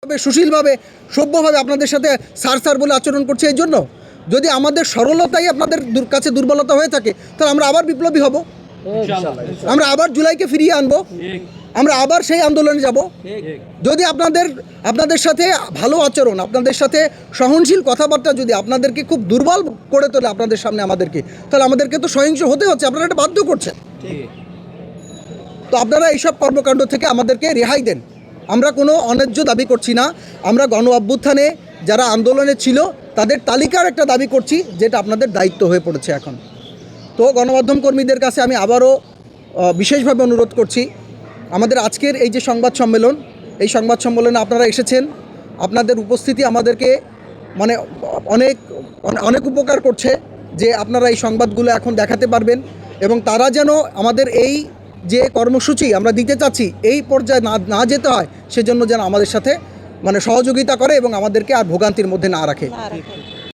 সুশীলভাবে সভ্যভাবে আপনাদের সাথে স্যার বলে আচরণ করছে এই জন্য। যদি আমাদের সরলতাই আপনাদের কাছে দুর্বলতা হয়ে থাকে তাহলে আমরা আবার বিপ্লবী হব, আমরা আবার জুলাইকে ফিরিয়ে আনবো, আমরা আবার সেই আন্দোলনে যাব। যদি আপনাদের সাথে ভালো আচরণ, আপনাদের সাথে সহনশীল কথাবার্তা যদি আপনাদেরকে খুব দুর্বল করে তোলে আপনাদের সামনে আমাদেরকে, তাহলে আমাদেরকে তো সহিংস হতে হচ্ছে, আপনারা এটা বাধ্য করছেন। তো আপনারা এইসব কর্মকাণ্ড থেকে আমাদেরকে রেহাই দেন। আমরা কোনো অন্যায্য দাবি করছি না, আমরা গণ অভ্যুত্থানে যারা আন্দোলনে ছিল তাদের তালিকার একটা দাবি করছি, যেটা আপনাদের দায়িত্ব হয়ে পড়েছে এখন। তো গণমাধ্যম কর্মীদের কাছে আমি আবারও বিশেষভাবে অনুরোধ করছি, আমাদের আজকের এই যে সংবাদ সম্মেলন, এই সংবাদ সম্মেলনে আপনারা এসেছেন, আপনাদের উপস্থিতি আমাদেরকে মানে অনেক উপকার করছে যে আপনারা এই সংবাদগুলো এখন দেখাতে পারবেন, এবং তারা যেন আমাদের এই যে কর্মসূচি আমরা দিতে চাচ্ছি এই পর্যায়ে না যেতে হয়, সেজন্য যেন আমাদের সাথে মানে সহযোগিতা করে এবং আমাদেরকে আর ভোগান্তির মধ্যে না রাখে।